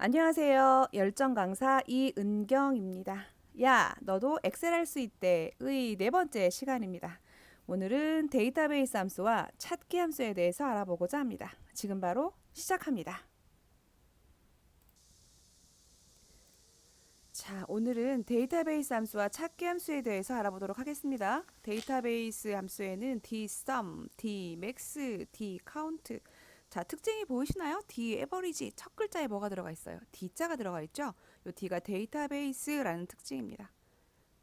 안녕하세요. 열정 강사 이은경입니다. 야, 너도 엑셀 할 수 있대의 네 번째 시간입니다. 오늘은 데이터베이스 함수와 찾기 함수에 대해서 알아보고자 합니다. 지금 바로 시작합니다. 자, 오늘은 데이터베이스 함수와 찾기 함수에 대해서 알아보도록 하겠습니다. 데이터베이스 함수에는 dsum, dmax, dcount. 자, 특징이 보이시나요? daverage 첫 글자에 뭐가 들어가 있어요? d자가 들어가 있죠? 요 d가 데이터베이스라는 특징입니다.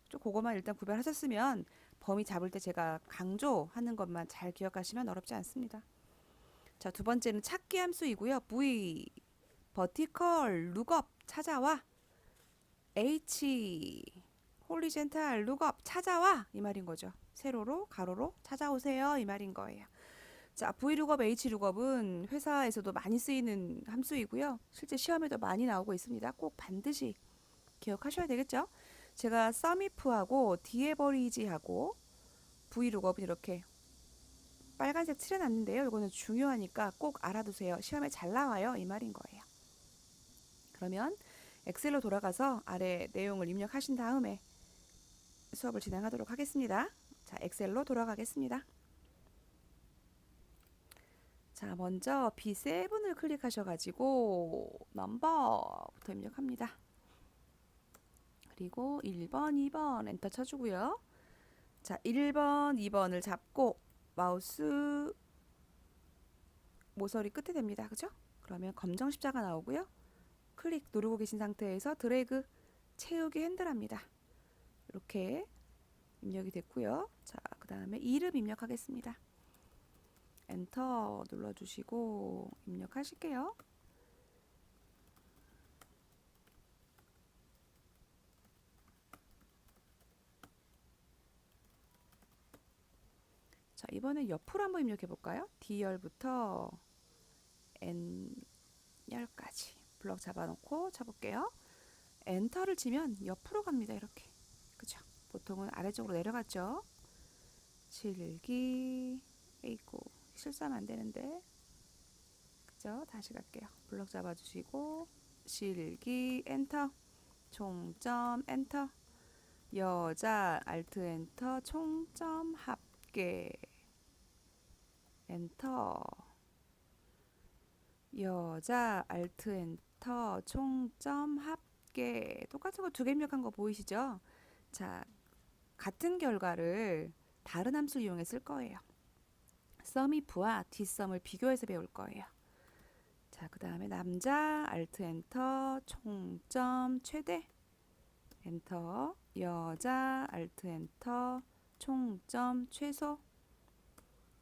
좀 그거만 일단 구별하셨으면 범위 잡을 때 제가 강조하는 것만 잘 기억하시면 어렵지 않습니다. 자, 두 번째는 찾기 함수이고요. v, vertical, lookup, 찾아와. H 홀리젠탈 룩업 찾아와 이 말인 거죠. 세로로 가로로 찾아오세요 이 말인 거예요. 자, V룩업, H룩업은 회사에서도 많이 쓰이는 함수이고요. 실제 시험에도 많이 나오고 있습니다. 꼭 반드시 기억하셔야 되겠죠. 제가 썸이프하고 디에버리지하고 V룩업은 이렇게 빨간색 칠해놨는데요. 이거는 중요하니까 꼭 알아두세요. 시험에 잘 나와요 이 말인 거예요. 그러면 엑셀로 돌아가서 아래 내용을 입력하신 다음에 수업을 진행하도록 하겠습니다. 자, 엑셀로 돌아가겠습니다. 자, 먼저 B7을 클릭하셔가지고 넘버부터 입력합니다. 그리고 1번, 2번 엔터 쳐주고요. 자, 1번, 2번을 잡고 마우스 모서리 끝에 됩니다. 그죠? 그러면 검정 십자가 나오고요. 클릭 누르고 계신 상태에서 드래그 채우기 핸들합니다. 이렇게 입력이 됐고요. 자, 그 다음에 이름 입력하겠습니다. 엔터 눌러주시고 입력하실게요. 자, 이번엔 옆으로 한번 입력해 볼까요? D열부터 N열까지 블럭 잡아놓고 쳐볼게요. 엔터를 치면 옆으로 갑니다. 이렇게. 그죠? 보통은 아래쪽으로 내려갔죠. 실기 에이고 실수하면 안 되는데. 그죠? 다시 갈게요. 블럭 잡아주시고 실기 엔터 총점 엔터 여자 알트 엔터 총점 합계 엔터 여자 알트 엔터 총점 합계 똑같은 거 두 개 입력한 거 보이시죠? 자, 같은 결과를 다른 함수를 이용해 쓸 거예요. 썸이프와 dsum을 비교해서 배울 거예요. 자, 그 다음에 남자 알트 엔터 총점 최대 엔터 여자 알트 엔터 총점 최소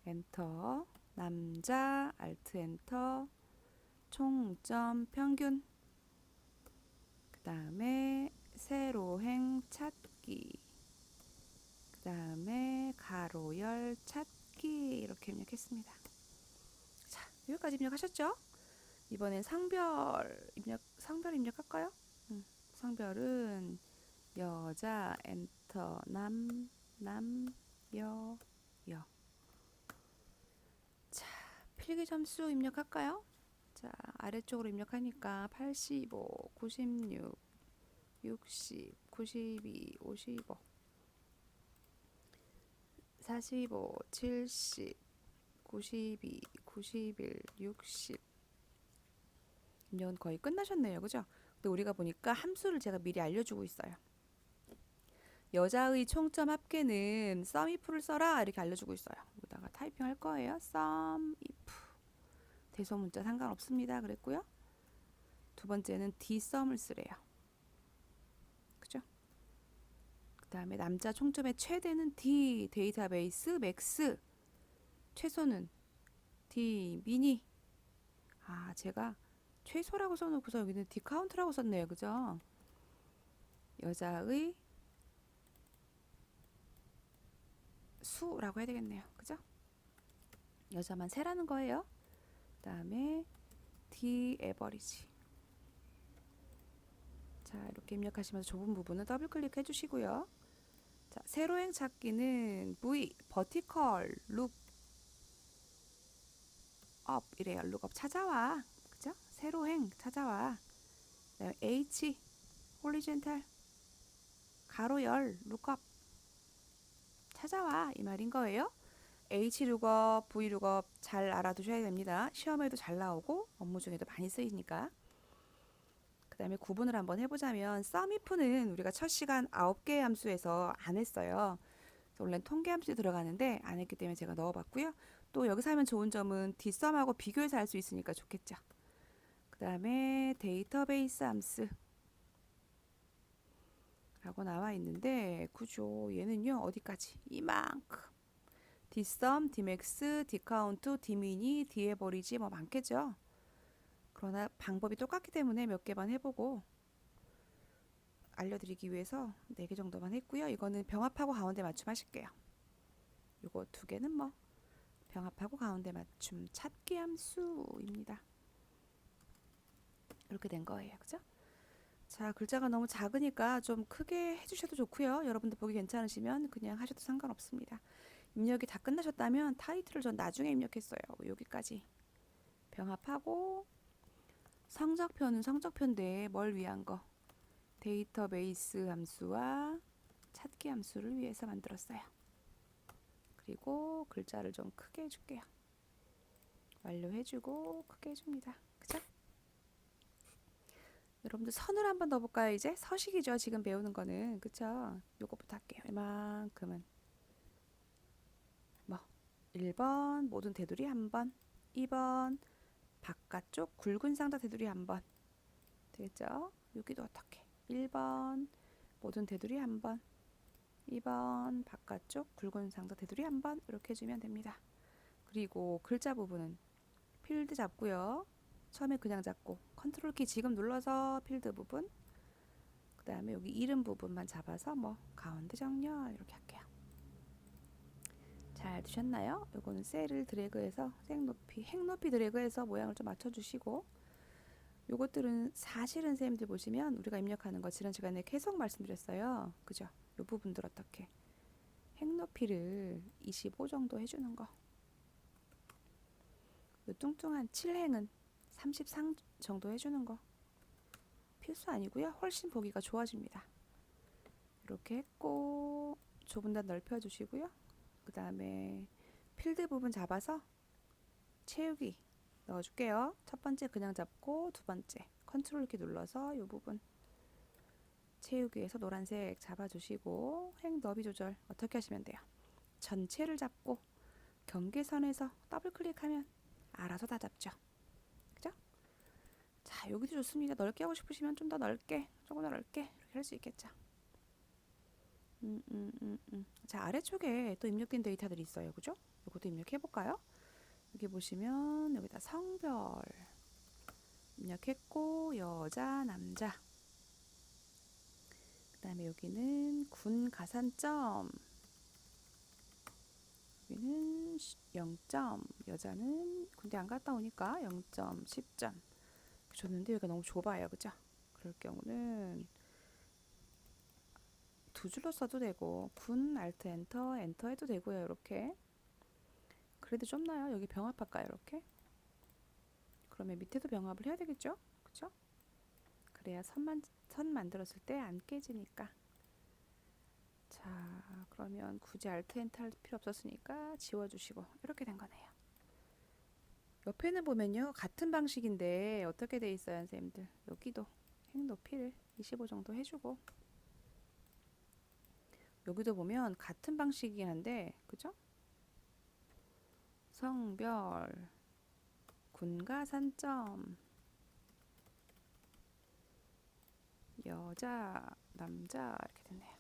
엔터 남자 알트 엔터 총점 평균 그 다음에 세로행 찾기 그 다음에 가로열 찾기 이렇게 입력했습니다. 자, 여기까지 입력하셨죠? 이번엔 상별 입력할까요? 상별은 여자 엔터 남 여 자, 필기 점수 입력할까요? 자, 아래쪽으로 입력하니까 85, 96, 60, 92, 55, 45, 70, 92, 91, 60 입력은 거의 끝나셨네요. 그죠? 근데 우리가 보니까 함수를 제가 미리 알려주고 있어요. 여자의 총점 합계는 썸이프를 써라 이렇게 알려주고 있어요. 여기다가 타이핑 할 거예요. 썸이프 대소문자 상관없습니다. 그랬고요. 두 번째는 dsum을 쓰래요. 그죠? 그 다음에 남자 총점의 최대는 d 데이터베이스 맥스 최소는 d 미니 아 제가 최소라고 써놓고서 여기는 d카운트라고 썼네요. 그죠? 여자의 수라고 해야 되겠네요. 그죠? 여자만 세라는 거예요. 그 다음에 d-average 자, 이렇게 입력하시면서 좁은 부분은 더블 클릭 해주시고요. 자, 세로행 찾기는 V, vertical, look up 이래요. look up 찾아와. 그죠? 세로행 찾아와. 그다음에 H horizontal 가로 열 룩업 찾아와 이 말인 거예요. H 룩업, V 룩업 잘 알아두셔야 됩니다. 시험에도 잘 나오고 업무 중에도 많이 쓰이니까. 그 다음에 구분을 한번 해보자면 sumif는 우리가 첫 시간 9개의 함수에서 안 했어요. 그래서 원래는 통계 함수에 들어가는데 안 했기 때문에 제가 넣어봤고요. 또 여기서 하면 좋은 점은 뒷섬하고 비교해서 할 수 있으니까 좋겠죠. 그 다음에 데이터베이스 함수 라고 나와 있는데 그죠. 얘는요 어디까지 이만큼 dsum, dmax, dcount, dmin이, daverage 뭐 많겠죠. 그러나 방법이 똑같기 때문에 몇 개만 해보고 알려드리기 위해서 4개 정도만 했고요. 이거는 병합하고 가운데 맞춤 하실게요. 요거 2개는 뭐 병합하고 가운데 맞춤 찾기 함수입니다. 이렇게 된 거예요. 그죠? 자, 글자가 너무 작으니까 좀 크게 해주셔도 좋고요. 여러분들 보기 괜찮으시면 그냥 하셔도 상관없습니다. 입력이 다 끝나셨다면 타이틀을 전 나중에 입력했어요. 여기까지 병합하고 성적표는 성적표인데 뭘 위한 거? 데이터베이스 함수와 찾기 함수를 위해서 만들었어요. 그리고 글자를 좀 크게 해줄게요. 완료해주고 크게 해줍니다. 그죠? 여러분들 선을 한번 넣어볼까요? 이제 서식이죠. 지금 배우는 거는 그쵸? 요거부터 할게요. 이만큼은 뭐 1번 모든 테두리 한번 2번 바깥쪽 굵은 상자 테두리 한번 되겠죠? 여기도 어떻게 1번 모든 테두리 한번 2번 바깥쪽 굵은 상자 테두리 한번 이렇게 해주면 됩니다. 그리고 글자 부분은 필드 잡고요. 처음에 그냥 잡고 컨트롤 키 지금 눌러서 필드 부분 그 다음에 여기 이름 부분만 잡아서 뭐 가운데 정렬 이렇게 할게요. 잘 두셨나요? 요거는 셀을 드래그해서 색높이, 행높이 드래그해서 모양을 좀 맞춰주시고 요것들은 사실은 선생님들 보시면 우리가 입력하는 거 지난 시간에 계속 말씀드렸어요. 그죠? 요 부분들 어떻게 행높이를 25 정도 해주는 거 요 뚱뚱한 7행은 33 정도 해주는 거 필수 아니고요. 훨씬 보기가 좋아집니다. 이렇게 했고 좁은 데 넓혀주시고요. 그 다음에 필드 부분 잡아서 채우기 넣어줄게요. 첫 번째 그냥 잡고 두 번째 컨트롤 키 눌러서 이 부분 채우기에서 노란색 잡아주시고 행 너비 조절 어떻게 하시면 돼요? 전체를 잡고 경계선에서 더블 클릭하면 알아서 다 잡죠. 그죠? 자, 여기도 좋습니다. 넓게 하고 싶으시면 좀 더 넓게, 조금 더 넓게 이렇게 할 수 있겠죠. 자, 아래쪽에 또 입력된 데이터들이 있어요. 그죠? 이것도 입력해 볼까요? 여기 보시면 여기다 성별 입력했고 여자, 남자 그 다음에 여기는 군 가산점 여기는 0점 여자는 군대 안 갔다 오니까 0점 10점 줬는데 여기가 너무 좁아요. 그죠? 그럴 경우는 두 줄로 써도 되고 군 알트 엔터 엔터 해도 되고요. 이렇게 그래도 좁나요? 여기 병합할까요? 이렇게 그러면 밑에도 병합을 해야 되겠죠? 그죠? 그래야 선 만들었을 때 안 깨지니까 자 그러면 굳이 알트 엔터 할 필요 없었으니까 지워주시고 이렇게 된 거네요. 옆에는 보면요 같은 방식인데 어떻게 돼 있어요 선생님들 여기도 행 높이를 25 정도 해주고 여기도 보면 같은 방식이긴 한데 그죠? 성별 군가 산점 여자 남자 이렇게 됐네요.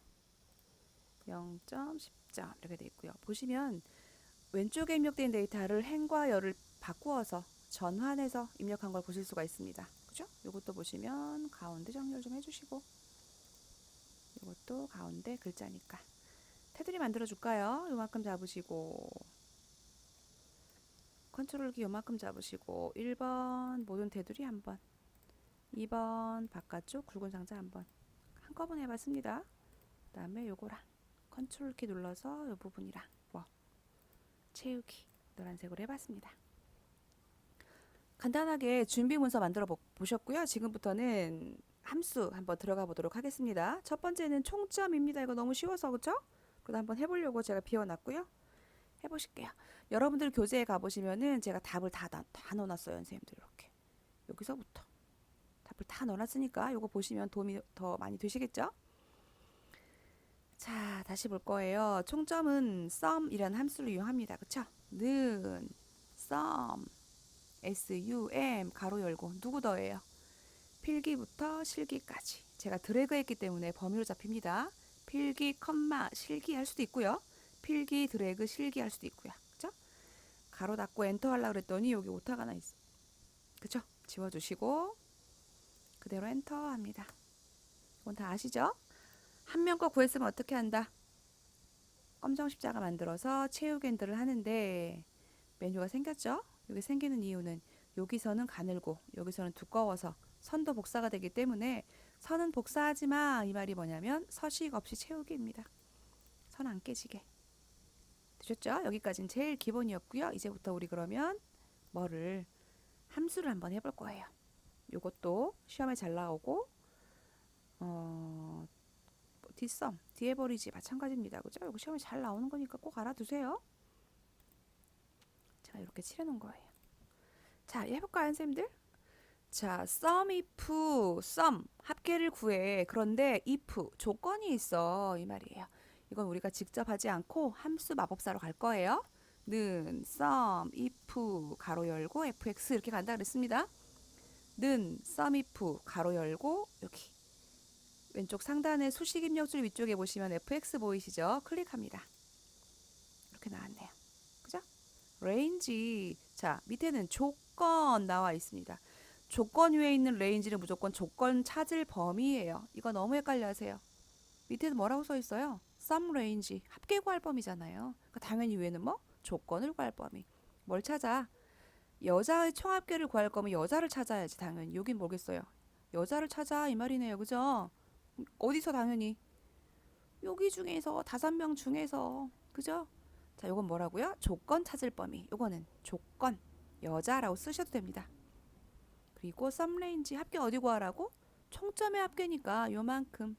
0점 10점 이렇게 돼 있고요. 보시면 왼쪽에 입력된 데이터를 행과 열을 바꾸어서 전환해서 입력한 걸 보실 수가 있습니다. 그죠? 이것도 보시면 가운데 정렬 좀 해주시고 이것도 가운데 글자니까 테두리 만들어 줄까요? 요만큼 잡으시고 컨트롤 키 요만큼 잡으시고 1번 모든 테두리 한번 2번 바깥쪽 굵은 상자 한번 한꺼번에 해봤습니다. 그 다음에 요거랑 컨트롤 키 눌러서 요 부분이랑 뭐 채우기 노란색으로 해봤습니다. 간단하게 준비 문서 만들어 보셨고요. 지금부터는 함수 한번 들어가 보도록 하겠습니다. 첫 번째는 총점입니다. 이거 너무 쉬워서 그쵸? 그래도 한번 해보려고 제가 비워놨고요. 해보실게요. 여러분들 교재에 가보시면은 제가 답을 다 넣어놨어요. 선생님들 이렇게. 여기서부터 답을 다 넣어놨으니까 이거 보시면 도움이 더 많이 되시겠죠? 자, 다시 볼 거예요. 총점은 sum이라는 함수를 이용합니다. 그쵸? 는 sum sum 가로 열고 누구 더해요? 필기부터 실기까지. 제가 드래그 했기 때문에 범위로 잡힙니다. 필기, 컴마, 실기 할 수도 있고요. 필기, 드래그, 실기 할 수도 있고요. 그쵸? 가로 닫고 엔터 하려고 그랬더니 여기 오타가 나 있어. 그쵸? 지워주시고 그대로 엔터 합니다. 이건 다 아시죠? 한 명 거 구했으면 어떻게 한다? 검정 십자가 만들어서 채우기 엔터를 하는데 메뉴가 생겼죠? 여기 생기는 이유는 여기서는 가늘고 여기서는 두꺼워서 선도 복사가 되기 때문에 선은 복사하지 마. 이 말이 뭐냐면 서식 없이 채우기입니다. 선 안 깨지게. 되셨죠? 여기까지는 제일 기본이었고요. 이제부터 우리 그러면 뭐를 함수를 한번 해볼 거예요. 요것도 시험에 잘 나오고 뒷섬, 뒤에 버리지 마찬가지입니다. 그죠? 이거 시험에 잘 나오는 거니까 꼭 알아두세요. 제가 이렇게 칠해놓은 거예요. 자, 해볼까요, 선생님들? 자, sum if sum 합계를 구해. 그런데 if 조건이 있어 이 말이에요. 이건 우리가 직접 하지 않고 함수 마법사로 갈 거예요. 는 sum if 가로 열고 fx 이렇게 간다 그랬습니다. 는 sum if 가로 열고 여기 왼쪽 상단에 수식 입력줄 위쪽에 보시면 fx 보이시죠? 클릭합니다. 이렇게 나왔네요. 그죠? range. 자, 밑에는 조건 나와 있습니다. 조건 위에 있는 range는 무조건 조건 찾을 범위예요. 이거 너무 헷갈려 하세요. 밑에는 뭐라고 써 있어요? sum range. 합계 구할 범위잖아요. 그러니까 당연히 위에는 뭐? 조건을 구할 범위. 뭘 찾아? 여자의 총합계를 구할 거면 여자를 찾아야지 당연히. 여긴 뭐겠어요? 여자를 찾아 이 말이네요. 그죠? 어디서 당연히? 여기 중에서 5명 중에서. 그죠? 자, 요건 뭐라고요? 조건 찾을 범위. 요거는 조건 여자라고 쓰셔도 됩니다. 그리고 sum range 합계 어디 구하라고? 총점의 합계니까 요만큼.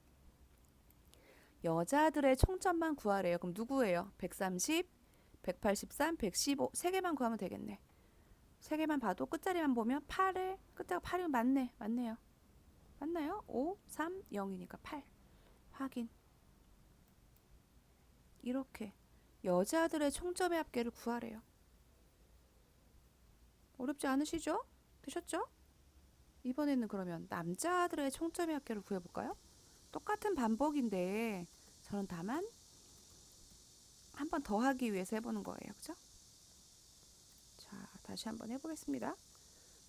여자들의 총점만 구하래요. 그럼 누구예요? 130, 183, 115 세 개만 구하면 되겠네. 세 개만 봐도 끝자리만 보면 8에 끝자가 8이면 맞네. 맞네요. 맞나요? 5, 3, 0이니까 8. 확인. 이렇게 여자들의 총점의 합계를 구하래요. 어렵지 않으시죠? 되셨죠? 이번에는 그러면 남자들의 총점의 합계를 구해볼까요? 똑같은 반복인데 저는 다만 한 번 더 하기 위해서 해보는 거예요. 그죠? 자, 다시 한번 해보겠습니다.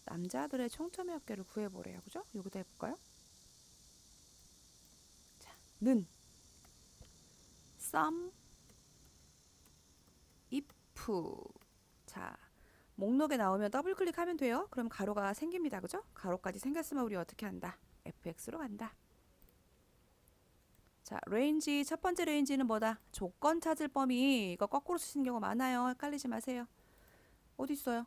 남자들의 총점의 합계를 구해보래요. 그죠? 여기다 해볼까요? 자, 는 sum if. 자, 목록에 나오면 더블 클릭하면 돼요. 그럼 가로가 생깁니다. 그죠? 가로까지 생겼으면 우리 어떻게 한다? fx로 간다. 자, range 첫 번째 range는 뭐다? 조건 찾을 범위. 이거 거꾸로 쓰시는 경우 많아요. 헷갈리지 마세요. 어디 있어요?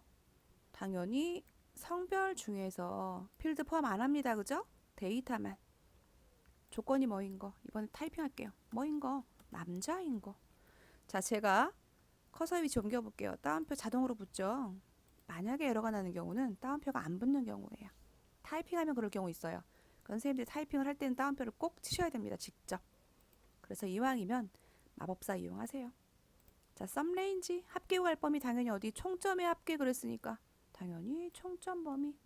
당연히 성별 중에서 필드 포함 안 합니다. 그죠? 데이터만. 조건이 뭐인 거? 이번에 타이핑할게요. 뭐인 거? 남자인 거. 자, 제가 커서 위치 옮겨볼게요. 따옴표 자동으로 붙죠. 만약에 에러가 나는 경우는 따옴표가 안 붙는 경우예요. 타이핑하면 그럴 경우 있어요. 선생님들이 타이핑을 할 때는 따옴표를 꼭 치셔야 됩니다. 직접. 그래서 이왕이면 마법사 이용하세요. 자, sum range 합계 구할 범위 당연히 어디? 총점의 합계 그랬으니까 당연히 총점 범위.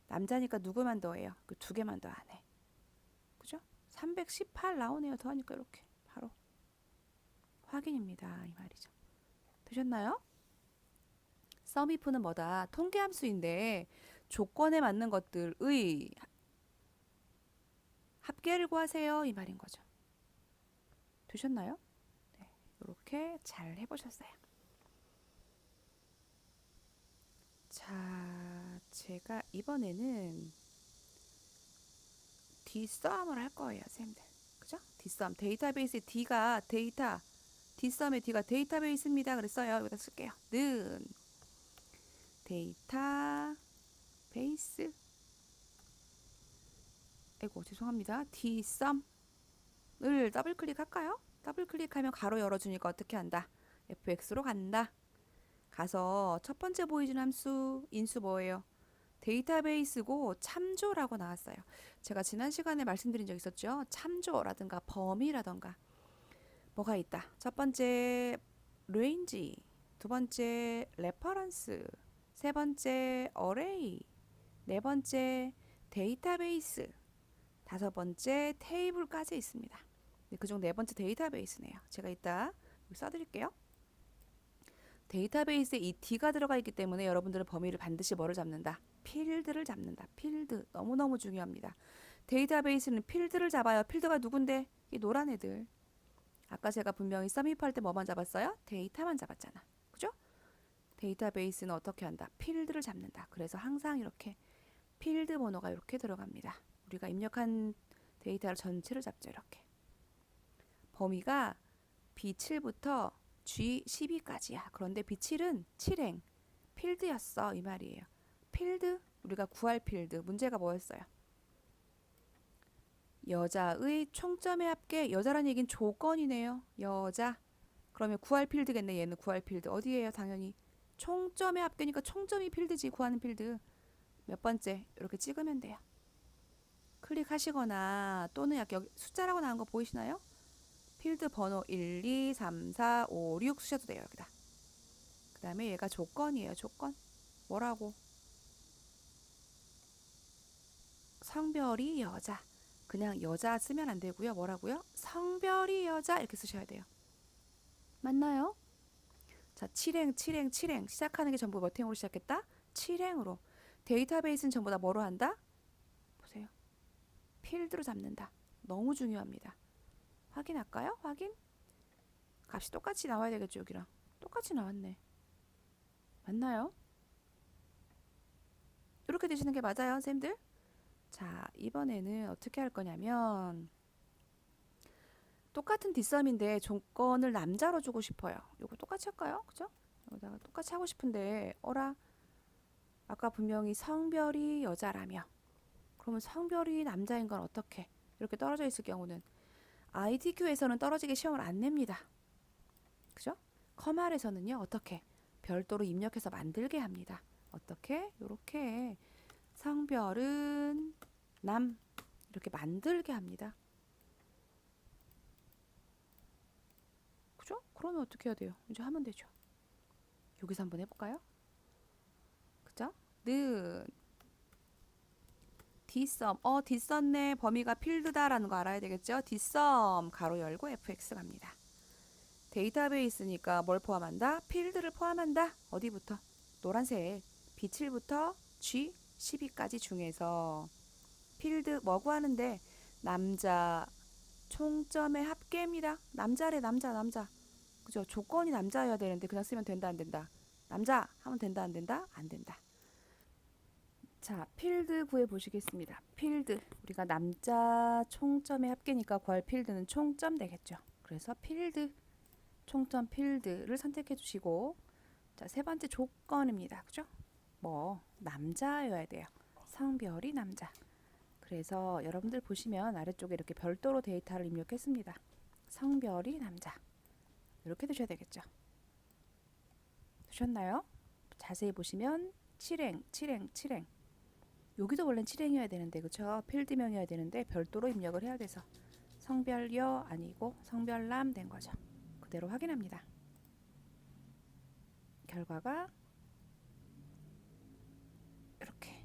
남자니까 누구만 더해요? 그 두 개만 더 안 해. 그죠? 318 나오네요. 더하니까 이렇게 바로 확인입니다. 이 말이죠. 되셨나요? sum if는 뭐다? 통계 함수인데 조건에 맞는 것들의 합계를 구하세요. 이 말인 거죠. 되셨나요? 네, 이렇게 잘 해보셨어요. 자, 제가 이번에는 뒷싸움을 할 거예요, 선생님들. 그죠? 뒷싸움. 데이터베이스의 D가 데이터, 뒷싸움의 D가 데이터베이스입니다. 그랬어요. 여기다 쓸게요. 는 데이터베이스 아이고 죄송합니다. dsum을 더블 클릭할까요? 더블 클릭하면 가로 열어주니까 어떻게 한다? fx로 간다. 가서 첫 번째 보여준 함수 인수 뭐예요? 데이터베이스고 참조라고 나왔어요. 제가 지난 시간에 말씀드린 적 있었죠. 참조라든가 범위라든가 뭐가 있다. 첫 번째 range, 두 번째 reference, 세 번째 array, 네 번째 데이터베이스, 다섯 번째 테이블까지 있습니다. 그중 네 번째 데이터베이스네요. 제가 이따 써드릴게요. 데이터베이스에 이 D가 들어가 있기 때문에 여러분들은 범위를 반드시 뭐를 잡는다? 필드를 잡는다. 필드. 너무너무 중요합니다. 데이터베이스는 필드를 잡아요. 필드가 누군데? 이 노란 애들. 아까 제가 분명히 썸입할 때 뭐만 잡았어요? 데이터만 잡았잖아. 그죠? 데이터베이스는 어떻게 한다? 필드를 잡는다. 그래서 항상 이렇게 필드 번호가 이렇게 들어갑니다. 우리가 입력한 데이터 전체를 잡죠. 이렇게. 범위가 B7부터 G12까지야. 그런데 B7은 7행 필드였어. 이 말이에요. 필드, 우리가 구할 필드. 문제가 뭐였어요? 여자의 총점의 합계. 여자란 얘기는 조건이네요. 여자. 그러면 구할 필드겠네. 얘는 구할 필드. 어디예요? 당연히 총점의 합계니까 총점이 필드지. 구하는 필드. 몇 번째? 이렇게 찍으면 돼요. 클릭하시거나 또는 여기 숫자라고 나온 거 보이시나요? 필드 번호 1, 2, 3, 4, 5, 6 쓰셔도 돼요. 여기다. 그 다음에 얘가 조건이에요. 조건. 뭐라고? 성별이 여자. 그냥 여자 쓰면 안 되고요. 뭐라고요? 성별이 여자 이렇게 쓰셔야 돼요. 맞나요? 자, 7행 시작하는 게 전부 몇 행으로 시작했다? 7행으로. 데이터베이스는 전부 다 뭐로 한다? 보세요. 필드로 잡는다. 너무 중요합니다. 확인할까요? 확인? 값이 똑같이 나와야 되겠죠. 여기랑 똑같이 나왔네. 맞나요? 이렇게 되시는 게 맞아요, 선생님들? 자, 이번에는 어떻게 할 거냐면 똑같은 뒷섬인데 조건을 남자로 주고 싶어요. 이거 똑같이 할까요? 그죠? 여기다가 똑같이 하고 싶은데 어라? 아까 분명히 성별이 여자라며 그러면 성별이 남자인 건 어떻게? 이렇게 떨어져 있을 경우는 IDQ에서는 떨어지게 시험을 안 냅니다. 그죠? 커말에서는요. 어떻게? 별도로 입력해서 만들게 합니다. 어떻게? 요렇게 성별은 남 이렇게 만들게 합니다. 그죠? 그러면 어떻게 해야 돼요? 이제 하면 되죠. 여기서 한번 해볼까요? 그죠? 는 dsum dsum 내 범위가 필드다라는 거 알아야 되겠죠? dsum 가로 열고 fx 갑니다. 데이터베이스니까 뭘 포함한다? 필드를 포함한다. 어디부터? 노란색 B7부터 G12까지 중에서 필드 뭐 구하는데 남자 총점의 합계입니다. 남자래 남자. 그죠? 조건이 남자여야 되는데 그냥 쓰면 된다 안 된다? 남자 하면 된다 안 된다? 안 된다. 자, 필드 구해 보시겠습니다. 필드 우리가 남자 총점의 합계니까 구할 필드는 총점 되겠죠. 그래서 필드 총점 필드를 선택해 주시고 자, 세 번째 조건입니다. 그죠? 뭐 남자여야 돼요. 성별이 남자. 그래서 여러분들 보시면 아래쪽에 이렇게 별도로 데이터를 입력했습니다. 성별이 남자. 이렇게 두셔야 되겠죠. 두셨나요? 자세히 보시면 7행. 여기도 원래 7행이어야 되는데 그쵸? 필드명이어야 되는데 별도로 입력을 해야 돼서 성별여 아니고 성별남 된 거죠. 그대로 확인합니다. 결과가 이렇게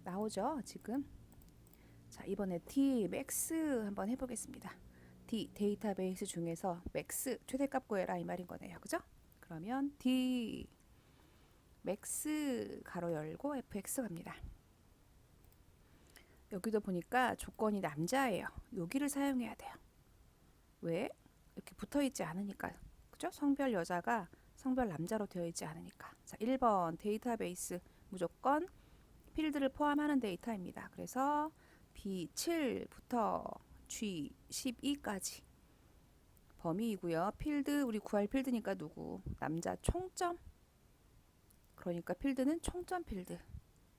나오죠. 지금. 자, 이번에 D max 한번 해보겠습니다. D 데이터베이스 중에서 max 최대값 구해라 이 말인 거네요. 그죠? 그러면 D max 가로 열고 fx 갑니다. 여기도 보니까 조건이 남자예요. 여기를 사용해야 돼요. 왜? 이렇게 붙어있지 않으니까요. 그죠? 성별 여자가 성별 남자로 되어 있지 않으니까. 자, 1번 데이터베이스 무조건 필드를 포함하는 데이터입니다. 그래서 B7부터 G12까지 범위이고요. 필드 우리 구할 필드니까 누구? 남자 총점. 그러니까 필드는 총점 필드.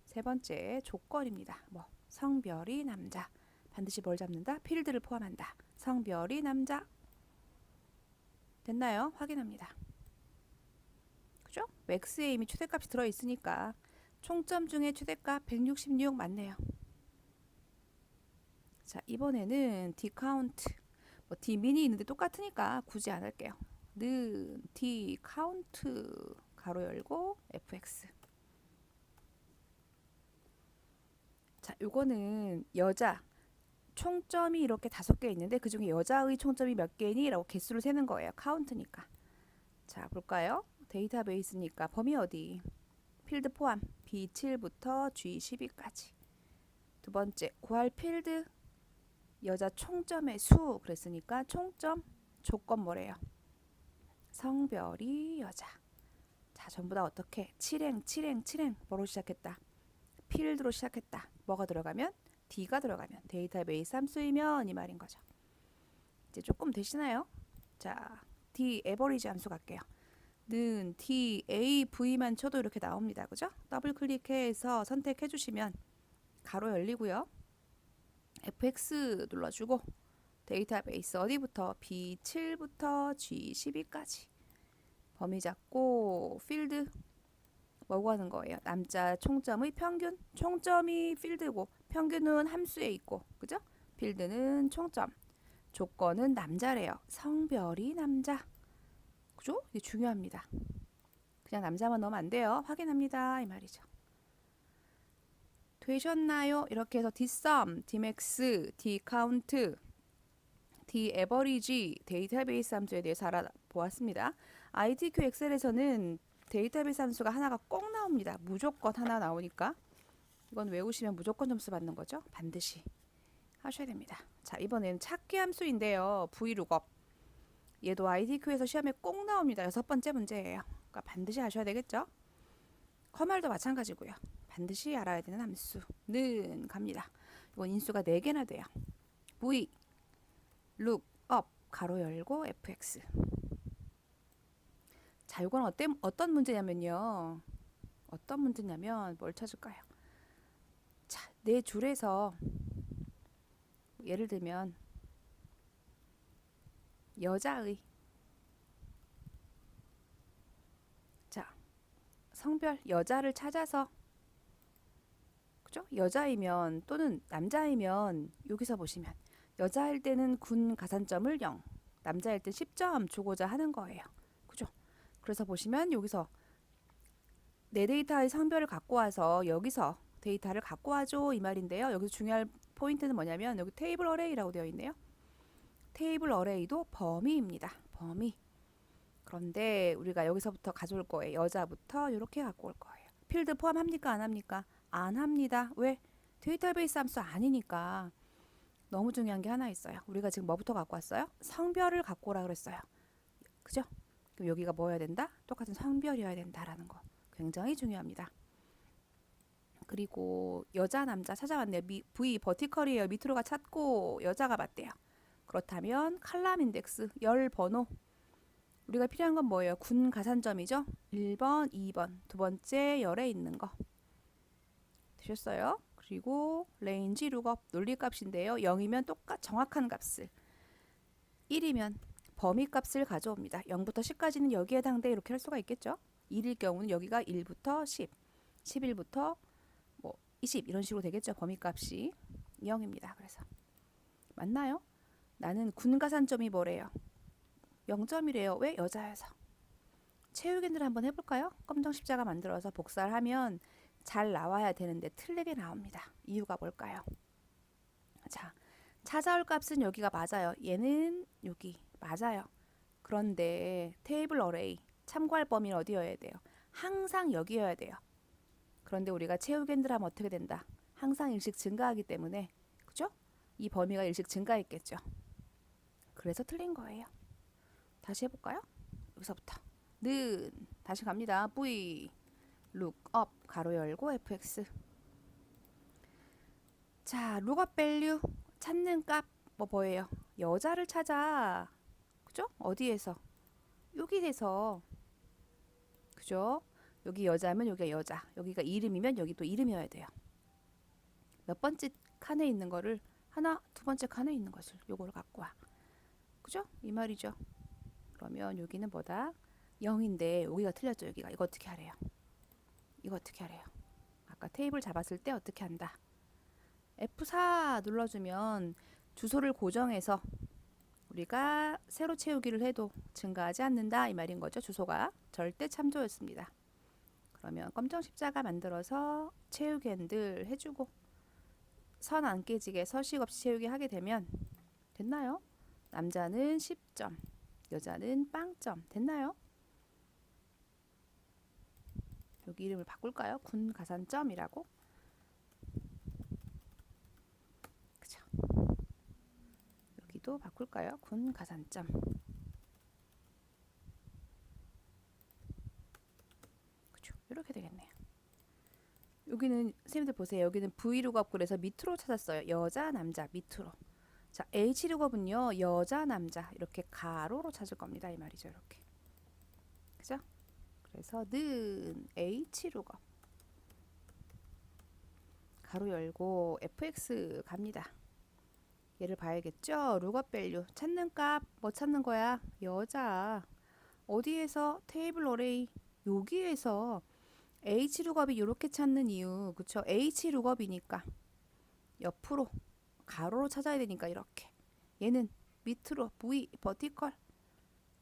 세 번째 조건입니다. 뭐 성별이 남자. 반드시 뭘 잡는다? 필드를 포함한다. 성별이 남자. 됐나요? 확인합니다. 그죠? max에 이미 최대값이 들어있으니까 총점 중에 최대값 166 맞네요. 자, 이번에는 d count. 뭐 d min이 있는데 똑같으니까 굳이 안 할게요. 는 d count 가로 열고 fx. 자, 요거는 여자 총점이 이렇게 5개 있는데 그 중에 여자의 총점이 몇 개니? 라고 개수를 세는 거예요. 카운트니까. 자, 볼까요? 데이터베이스니까 범위 어디? 필드 포함 B7부터 G12까지. 두 번째, 구할 필드 여자 총점의 수 그랬으니까 총점 조건 뭐래요? 성별이 여자. 자, 전부 다 어떻게? 7행 뭐로 시작했다? 필드로 시작했다. 뭐가 들어가면? D가 들어가면 데이터베이스 함수이면 이 말인 거죠. 이제 조금 되시나요? 자, D 에버리지 함수 갈게요. 는 D, A, V만 쳐도 이렇게 나옵니다. 그죠? 더블 클릭해서 선택해 주시면 가로 열리고요. FX 눌러주고 데이터베이스 어디부터? B7부터 G12까지 범위 잡고 필드 뭐고 하는 거예요? 남자 총점의 평균. 총점이 필드고 평균은 함수에 있고 그죠? 필드는 총점. 조건은 남자래요. 성별이 남자. 그죠? 이게 중요합니다. 그냥 남자만 넣으면 안 돼요. 확인합니다. 이 말이죠. 되셨나요? 이렇게 해서 dsum, dmax, dcount, daverage, 데이터베이스 함수에 대해서 알아보았습니다. ITQ 엑셀에서는 데이터베이스 함수가 하나가 꼭 나옵니다. 무조건 하나 나오니까 이건 외우시면 무조건 점수 받는 거죠. 반드시 하셔야 됩니다. 자, 이번에는 찾기 함수인데요. VLOOKUP. 얘도 ITQ에서 시험에 꼭 나옵니다. 6번째 문제예요. 그러니까 반드시 아셔야 되겠죠. 커말도 마찬가지고요. 반드시 알아야 되는 함수는 갑니다. 이건 인수가 4개나 돼요. V, LOOKUP, 가로 열고 fx. 자, 이건 어떤 문제냐면요. 어떤 문제냐면 뭘 찾을까요? 자, 4줄에서 예를 들면 여자의 자, 성별 여자를 찾아서 그죠? 여자이면 또는 남자이면 여기서 보시면 여자일 때는 군 가산점을 0, 남자일 때 10점 주고자 하는 거예요. 그죠? 그래서 보시면 여기서 내 데이터의 성별을 갖고 와서 여기서 데이터를 갖고 와줘 이 말인데요. 여기서 중요할 포인트는 뭐냐면 여기 테이블 어레이라고 되어 있네요. 테이블 어레이도 범위입니다. 범위. 그런데 우리가 여기서부터 가져올 거예요. 여자부터 이렇게 갖고 올 거예요. 필드 포함합니까? 안 합니까? 안 합니다. 왜? 데이터베이스 함수 아니니까. 너무 중요한 게 하나 있어요. 우리가 지금 뭐부터 갖고 왔어요? 성별을 갖고 오라 그랬어요. 그죠? 그럼 여기가 뭐여야 된다? 똑같은 성별이어야 된다라는 거. 굉장히 중요합니다. 그리고 여자 남자 찾아왔네요. V 버티컬이에요. 밑으로가 찾고 여자가 맞대요. 그렇다면 칼럼 인덱스 열 번호 우리가 필요한 건 뭐예요? 군 가산점이죠. 1번, 2번 두 번째 열에 있는 거 되셨어요? 그리고 레인지 룩업 논리값인데요. 0이면 정확한 값을 1이면 범위 값을 가져옵니다. 0부터 10까지는 여기에 해당돼 이렇게 할 수가 있겠죠. 1일 경우는 여기가 1부터 10, 11부터 20 이런 식으로 되겠죠. 범위 값이 0입니다. 그래서 맞나요? 나는 군 가산점이 뭐래요? 0점이래요. 왜? 여자여서. 체육인들 한번 해볼까요? 검정 십자가 만들어서 복사를 하면 잘 나와야 되는데 틀리게 나옵니다. 이유가 뭘까요? 자, 찾아올 값은 여기가 맞아요. 얘는 여기 맞아요. 그런데 테이블 어레이 참고할 범위는 어디여야 돼요? 항상 여기여야 돼요. 그런데 우리가 체육인들 하면 어떻게 된다? 항상 일씩 증가하기 때문에 그죠? 이 범위가 일씩 증가했겠죠. 그래서 틀린 거예요. 다시 해볼까요? 여기서부터 는 다시 갑니다. V lookup 가로 열고 fx. 자, lookup value 찾는 값 뭐예요? 여자를 찾아. 그죠? 어디에서? 여기에서. 그죠? 여기 여자면 여기가 여자. 여기가 이름이면 여기 또 이름이어야 돼요. 몇 번째 칸에 있는 거를 하나, 두 번째 칸에 있는 것을 요거를 갖고 와. 그죠? 이 말이죠. 그러면 여기는 뭐다? 0인데 여기가 틀렸죠. 여기가. 이거 어떻게 하래요? 이거 어떻게 하래요? 아까 테이블 잡았을 때 어떻게 한다? F4 눌러주면 주소를 고정해서 우리가 세로 채우기를 해도 증가하지 않는다 이 말인 거죠. 주소가 절대 참조였습니다. 그러면 검정 십자가 만들어서 채우기 핸들 해주고 선 안 깨지게 서식 없이 채우기 하게 되면 됐나요? 남자는 10점, 여자는 빵점. 됐나요? 여기 이름을 바꿀까요? 군 가산점이라고? 그죠? 여기도 바꿀까요? 군 가산점. 그죠? 이렇게 되겠네요. 여기는 선생님들 보세요. 여기는 V룩업 그래서 밑으로 찾았어요. 여자, 남자 밑으로. 자, H룩업은요. 여자, 남자 이렇게 가로로 찾을 겁니다. 이 말이죠. 이렇게. 그죠? 그래서 는 H룩업 가로 열고 fx 갑니다. 얘를 봐야겠죠? 룩업 밸류 찾는 값 뭐 찾는 거야? 여자. 어디에서? 테이블 어레이 여기에서 H 룩업이 이렇게 찾는 이유 그쵸? H 룩업이니까 옆으로 가로로 찾아야 되니까 이렇게 얘는 밑으로 V 버티컬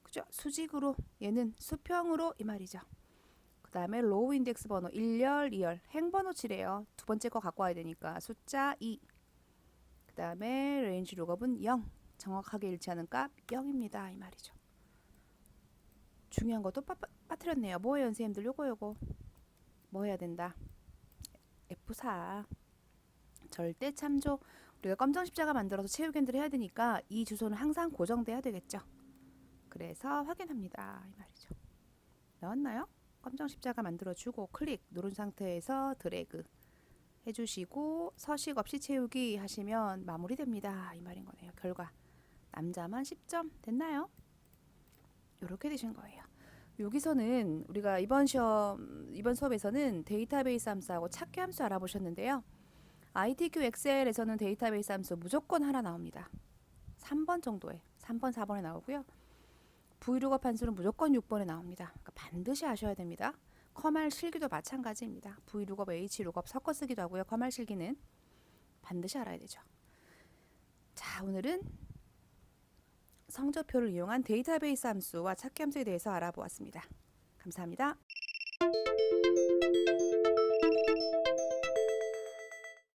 그죠? 수직으로 얘는 수평으로 이 말이죠. 그 다음에 로우 인덱스 번호 1열 2열 행번호치래요. 두 번째 거 갖고 와야 되니까 숫자 2. 그 다음에 레인지 룩업은 0 정확하게 일치하는 값 0입니다 이 말이죠. 중요한 것도 빠뜨렸네요. 뭐예요 선생님들? 요거 뭐 해야 된다? F4 절대 참조. 우리가 검정 십자가 만들어서 채우기 핸들 해야 되니까 이 주소는 항상 고정돼야 되겠죠. 그래서 확인합니다 이 말이죠. 나왔나요? 검정 십자가 만들어주고 클릭 누른 상태에서 드래그 해주시고 서식 없이 채우기 하시면 마무리됩니다 이 말인 거네요. 결과 남자만 10점 됐나요? 이렇게 되신 거예요. 여기서는 우리가 이번 수업에서는 데이터베이스 함수하고 찾기 함수 알아보셨는데요. ITQ 엑셀에서는 데이터베이스 함수 무조건 하나 나옵니다. 3번 정도에 3번 4번에 나오고요. V룩업 함수는 무조건 6번에 나옵니다. 그러니까 반드시 아셔야 됩니다. 컴활 실기도 마찬가지입니다. V룩업, H룩업 섞어 쓰기도 하고요. 컴활 실기는 반드시 알아야 되죠. 자, 오늘은 성적표를 이용한 데이터베이스 함수와 찾기 함수에 대해서 알아보았습니다. 감사합니다.